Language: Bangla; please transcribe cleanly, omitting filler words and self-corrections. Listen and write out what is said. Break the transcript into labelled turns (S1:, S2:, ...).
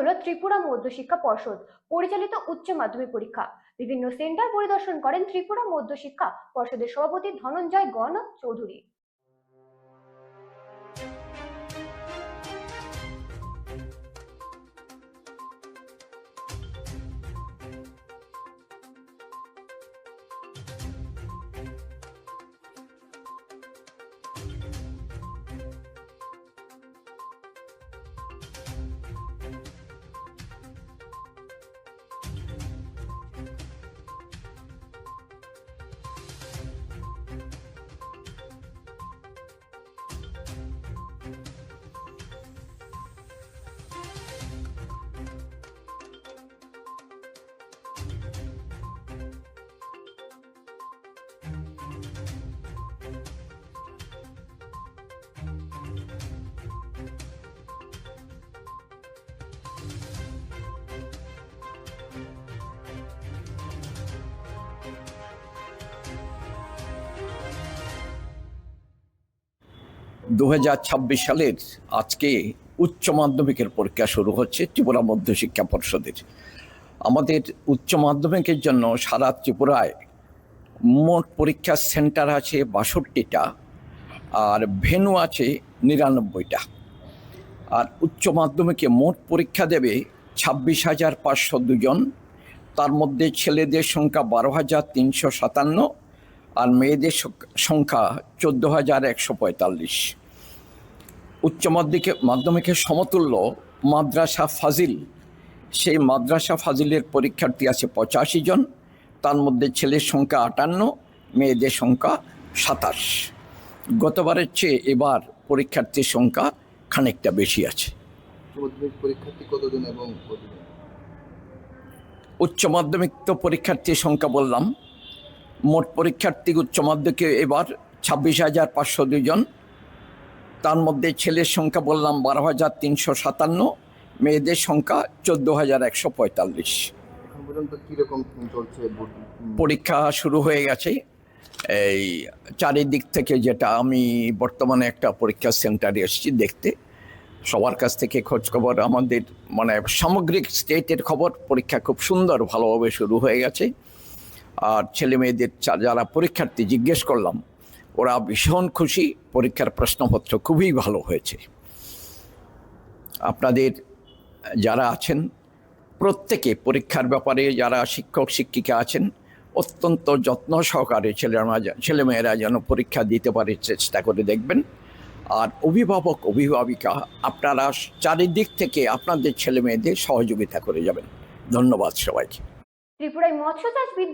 S1: হলো ত্রিপুরা মধ্যশিক্ষা পর্ষদ পরিচালিত উচ্চ মাধ্যমিক পরীক্ষা। বিভিন্ন সেন্টার পরিদর্শন করেন ত্রিপুরা মধ্যশিক্ষা পর্ষদের সভাপতি ধনঞ্জয় গণ চৌধুরী।
S2: 2026 সালের আজকে উচ্চ মাধ্যমিকের পরীক্ষা শুরু হচ্ছে ত্রিপুরা মধ্যশিক্ষা পর্ষদের। আমাদের উচ্চ মাধ্যমিকের জন্য সারা ত্রিপুরায় মোট পরীক্ষার সেন্টার আছে 62টা, আর ভেন্যু আছে 99টা। আর উচ্চ মাধ্যমিকে মোট পরীক্ষা দেবে 26,502 জন। তার মধ্যে ছেলেদের সংখ্যা 12,357 আর মেয়েদের সংখ্যা 14,145। উচ্চ মাধ্যমিকের সমতুল্য মাদ্রাসা ফাজিল, সেই মাদ্রাসা ফাজিলের পরীক্ষার্থী আছে 85 জন। তার মধ্যে ছেলের সংখ্যা 58, মেয়েদের সংখ্যা 27। গতবারের চেয়ে এবার পরীক্ষার্থীর সংখ্যা খানিকটা বেশি আছে।
S3: পরীক্ষার্থী কতজন এবং
S2: উচ্চ মাধ্যমিক তো পরীক্ষার্থীর সংখ্যা বললাম। মোট পরীক্ষার্থী উচ্চ মাধ্যমিকে এবার 26,502 জন। তার মধ্যে ছেলের সংখ্যা বললাম 12,357, মেয়েদের সংখ্যা 14,145। পরীক্ষা শুরু হয়ে গেছে। এই চারিদিক থেকে, যেটা আমি বর্তমানে একটা পরীক্ষা সেন্টারে এসেছি দেখতে, সবার কাছ থেকে খোঁজখবর, আমাদের মানে সামগ্রিক স্টেটের খবর, পরীক্ষা খুব সুন্দর ভালোভাবে শুরু হয়ে গেছে। আর ছেলে মেয়েদের যারা পরীক্ষার্থী জিজ্ঞেস করলাম, ওরা ভীষণ খুশি, পরীক্ষার প্রশ্নপত্র খুবই ভালো হয়েছে। আপনাদের যারা আছেন প্রত্যেকে পরীক্ষার ব্যাপারে, যারা শিক্ষক শিক্ষিকা আছেন, অত্যন্ত যত্ন সহকারে ছেলেমেয়েরা যেন পরীক্ষা দিতে পারে চেষ্টা করে দেখবেন। আর অভিভাবক অভিভাবিকা, আপনারা চারিদিক থেকে আপনাদের ছেলে মেয়েদের সহযোগিতা করে যাবেন। ধন্যবাদ সবাইকে।
S1: ত্রিপুরায় মৎস্য চাষ